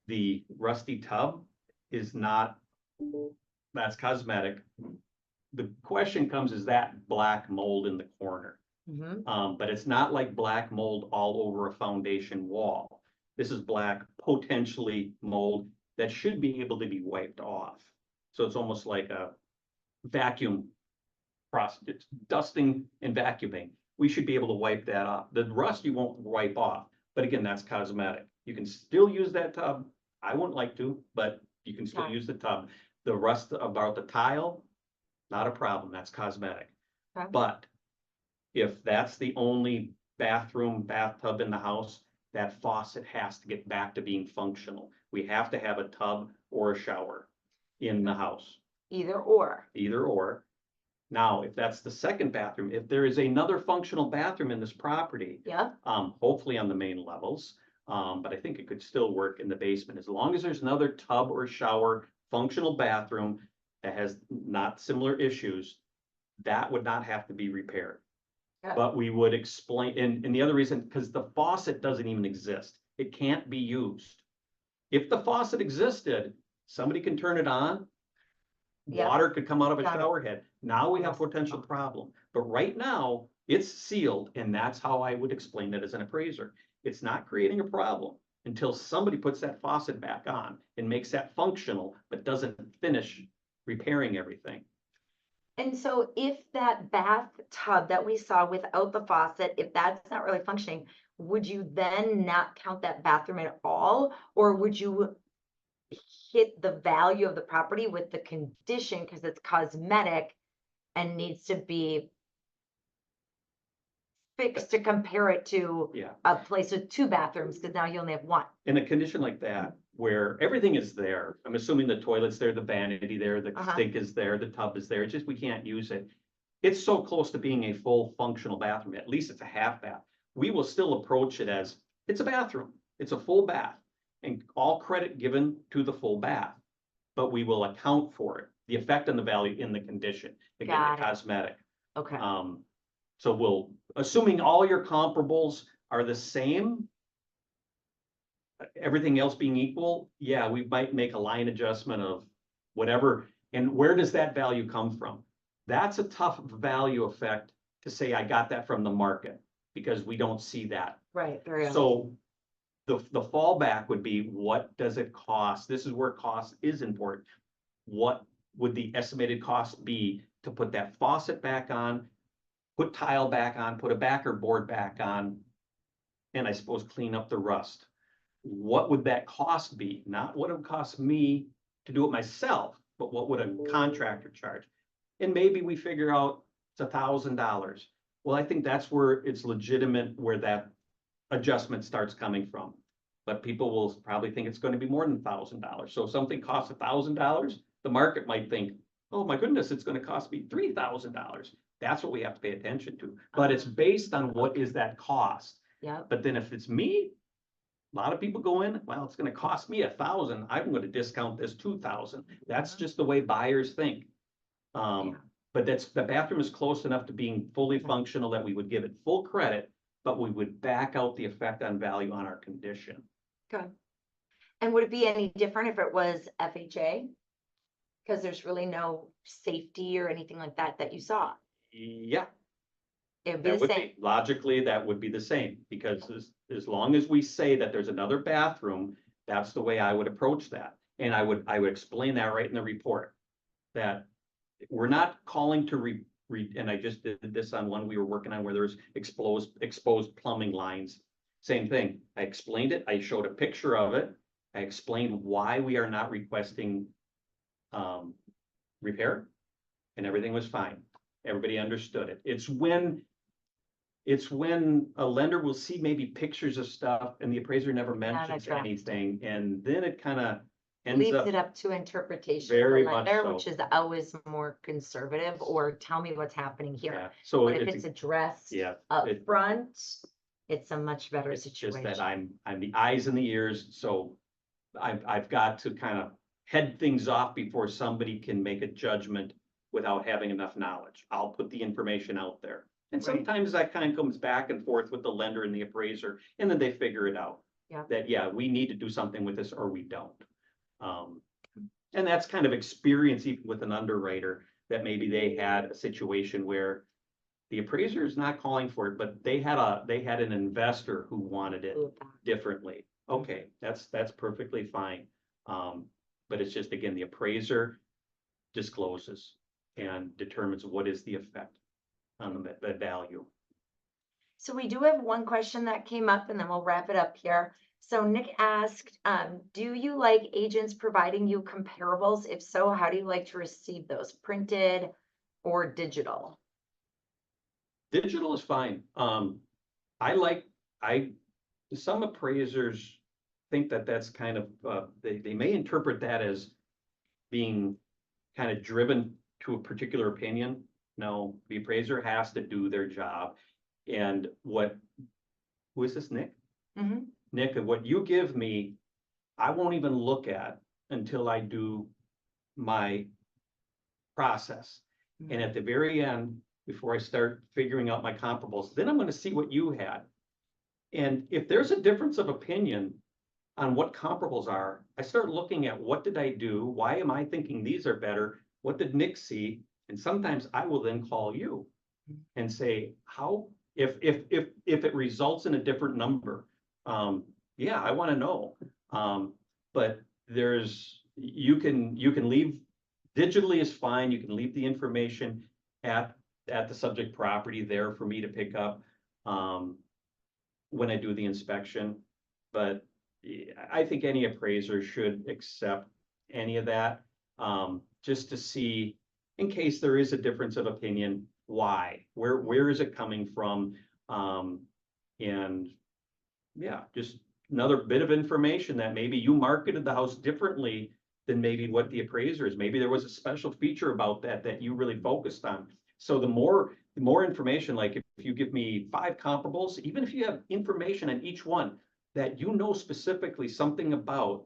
The rusty tub is not, that's cosmetic. The question comes, is that black mold in the corner? Mhm. But it's not like black mold all over a foundation wall. This is black, potentially mold that should be able to be wiped off. So it's almost like a vacuum process, it's dusting and vacuuming. We should be able to wipe that off. The rust you won't wipe off, but again, that's cosmetic. You can still use that tub. I wouldn't like to, but you can still Okay. use the tub. The rust about the tile, not a problem, that's cosmetic. Okay. But if that's the only bathroom, bathtub in the house, that faucet has to get back to being functional. We have to have a tub or a shower in the house, Either or. either or. Now, if that's the second bathroom, if there is another functional bathroom in this property, Yeah. hopefully on the main levels, but I think it could still work in the basement, as long as there's another tub or shower, functional bathroom that has not similar issues, that would not have to be repaired. Yeah. But we would explain, and the other reason, because the faucet doesn't even exist, it can't be used. If the faucet existed, somebody can turn it on, Yep. water could come out of a Got it. shower head. Now we have Yes. potential problem, but right now it's sealed, and that's how I would explain it as an appraiser. It's not creating a problem until somebody puts that faucet back on and makes that functional, but doesn't finish repairing everything. And so if that bathtub that we saw without the faucet, if that's not really functioning, would you then not count that bathroom at all? Or would you hit the value of the property with the condition because it's cosmetic and needs to be fixed to compare it to Yeah. a place with two bathrooms, because now you only have one? In a condition like that, where everything is there, I'm assuming the toilet's there, the vanity there, the Uh-huh. sink is there, the tub is there, it's just we can't use it. It's so close to being a full functional bathroom, at least it's a half bath. We will still approach it as, it's a bathroom, it's a full bath, and all credit given to the full bath. But we will account for it, the effect on the value in the condition, again, Got the it. cosmetic. Okay. So we'll, assuming all your comparables are the same, everything else being equal, yeah, we might make a line adjustment of whatever. And where does that value come from? That's a tough value effect to say I got that from the market, because we don't see that. Right, very often. So the fallback would be, what does it cost? This is where cost is important. What would the estimated cost be to put that faucet back on, put tile back on, put a backer board back on, and I suppose clean up the rust? What would that cost be? Not what it would cost me to do it myself, but what would a contractor charge? And maybe we figure out it's $1,000. Well, I think that's where it's legitimate, where that adjustment starts coming from. But people will probably think it's going to be more than $1,000. So if something costs $1,000, the market might think, oh my goodness, it's going to cost me $3,000. That's what we have to pay attention to. But it's based on what is that cost. Yeah. But then if it's me, A lot of people go in, well, it's gonna cost me 1,000, I'm gonna discount this 2,000. That's just the way buyers think. Yeah. But the bathroom is close enough to being fully functional that we would give it full credit, but we would back out the effect on value on our condition. Good. And would it be any different if it was FHA? Because there's really no safety or anything like that that you saw. Yeah, It would be that the would same. be, logically, that would be the same, because as long as we say that there's another bathroom, that's the way I would approach that. And I would explain that right in the report, that we're not calling to and I just did this on one we were working on where there's exposed plumbing lines. Same thing. I explained it. I showed a picture of it. I explained why we are not requesting repair, and everything was fine. Everybody understood it. It's when a lender will see maybe pictures of stuff and the appraiser never mentions addressed. anything, and then it kind of ends Leaves up. it up to interpretation Very of the much lender, so. which is always more conservative, or tell me what's happening Yeah, here. so But if it's addressed yeah, up it- front, it's a much better it's just situation. that I'm the eyes and the ears, so I've got to kind of head things off before somebody can make a judgment without having enough knowledge. I'll put the information out there. And Right. sometimes that kind of comes back and forth with the lender and the appraiser, and then they figure it out. Yeah. That, yeah, we need to do something with this or we don't. And that's kind of experience even with an underwriter, that maybe they had a situation where the appraiser is not calling for it, but they had an investor who wanted it differently. Okay, that's perfectly fine. But it's just, again, the appraiser discloses and determines what is the effect on the value. So we do have one question that came up, and then we'll wrap it up here. So Nick asked, do you like agents providing you comparables? If so, how do you like to receive those, printed or digital? Digital is fine. Some appraisers think that that's kind of, they may interpret that as being kind of driven to a particular opinion. No, the appraiser has to do their job. And who is this, Nick? Mhm. Nick, what you give me, I won't even look at until I do my process. And at the very end, before I start figuring out my comparables, then I'm going to see what you had. And if there's a difference of opinion on what comparables are, I start looking at what did I do? Why am I thinking these are better? What did Nick see? And sometimes I will then call you and say, how, if it results in a different number, yeah, I want to know. But you can leave, digitally is fine. You can leave the information at the subject property there for me to pick up when I do the inspection. But I think any appraiser should accept any of that, just to see, in case there is a difference of opinion, why, where is it coming from? And yeah, just another bit of information that maybe you marketed the house differently than maybe what the appraiser is. Maybe there was a special feature about that you really focused on. So the more information, like if you give me 5 comparables, even if you have information on each one that you know specifically something about,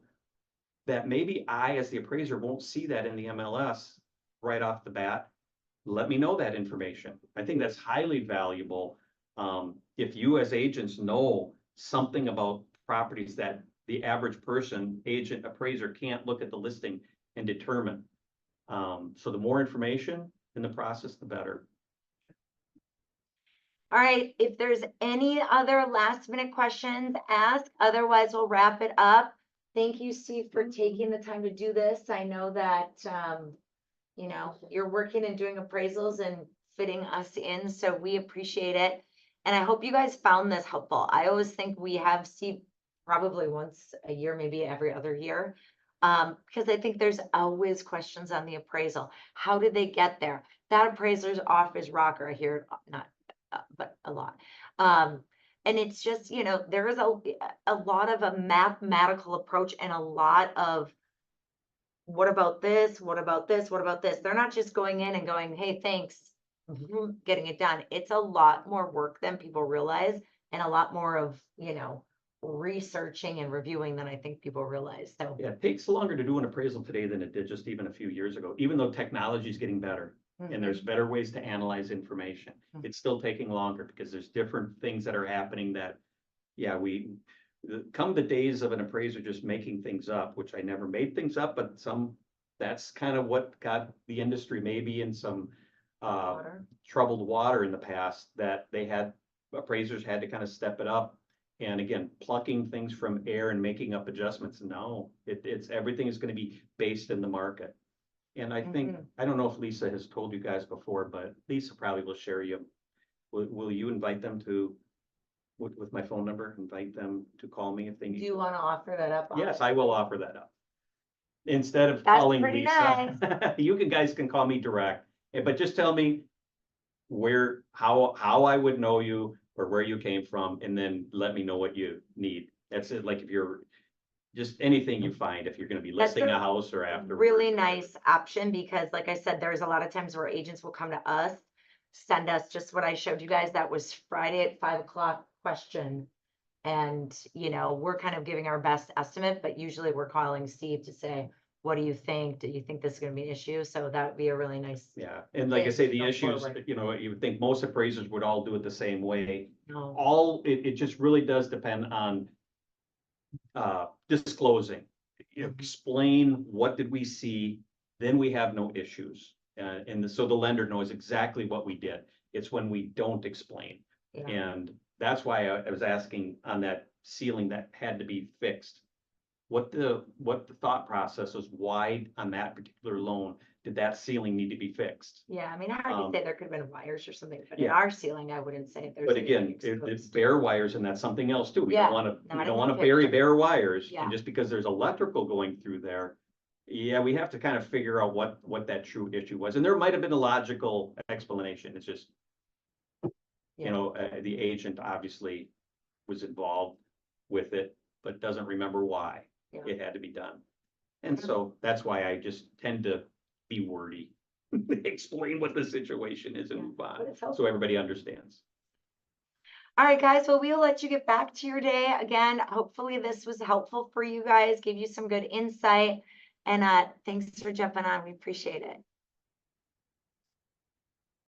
that maybe I, as the appraiser, won't see that in the MLS right off the bat, let me know that information. I think that's highly valuable. If you as agents know something about properties that the average person, agent, appraiser can't look at the listing and determine. So the more information in the process, the better. All right, if there's any other last minute questions, ask. Otherwise, we'll wrap it up. Thank you, Steve, for taking the time to do this. I know that, you know, you're working and doing appraisals and fitting us in, so we appreciate it. And I hope you guys found this helpful. I always think we have Steve probably once a year, maybe every other year. Because I think there's always questions on the appraisal. How did they get there? That appraiser's off his rocker. I hear it, not, but a lot. And it's just, you know, there is a lot of a mathematical approach and a lot of, what about this? What about this? What about this? They're not just going in and going, hey, thanks, getting it done. It's a lot more work than people realize, and a lot more of, you know, researching and reviewing than I think people realize, so. Yeah, it takes longer to do an appraisal today than it did just even a few years ago, even though technology is getting better. And there's better ways to analyze information. Mhm. It's still taking longer because there's different things that are happening that, yeah, come the days of an appraiser just making things up, which I never made things up, but that's kind of what got the industry maybe in some Water. troubled water in the past, that appraisers had to kind of step it up. And again, plucking things from air and making up adjustments. No, everything is going to be based in the market. And I think, I don't know if Lisa has told you guys before, but Lisa probably will share you. Will you invite them to, with my phone number, invite them to call me if they Do need? you wanna offer that up? Yes, I will offer that up. Instead of That's calling pretty Lisa, you guys can call me direct, but just tell me how I would know you or where you came from, and then let me know what you need. That's it. Like if you're just anything you find, if you're gonna be That's listing a a house or after. Really nice option, because like I said, there's a lot of times where agents will come to us, send us just what I showed you guys, that was Friday at 5 o'clock question. And, we're kind of giving our best estimate, but usually we're calling Steve to say, what do you think? Do you think this is gonna be an issue? So that would be a really nice, Yeah, and like I Things say, to the go issues, forward. you would think most appraisers would all do it the same way. no, It just really does depend on disclosing. Mhm. Explain what did we see, then we have no issues. So the lender knows exactly what we did. It's when we don't explain. yeah, And that's why I was asking on that ceiling that had to be fixed. What the thought process was, why on that particular loan did that ceiling need to be fixed? yeah, I mean, I heard you Um, say there could have been wires or something, but in yeah. our ceiling, I wouldn't say there's. But anything again, it's exposed. bare wires, and that's something else too. We Yeah, don't wanna, not we in don't the wanna bury picture. bare wires, Yeah. and just because there's electrical going through there. Yeah, we have to kind of figure out what that true issue was, and there might have been a logical explanation. It's just, Yeah. the agent obviously was involved with it, but doesn't remember why Yeah. it had to be done. And so that's why I just tend to be wordy, explain what the situation is and Yeah, move but on, it's helpful. so everybody understands. All right, guys, well, we'll let you get back to your day. Again, hopefully this was helpful for you guys, gave you some good insight. And thanks for jumping on. We appreciate it.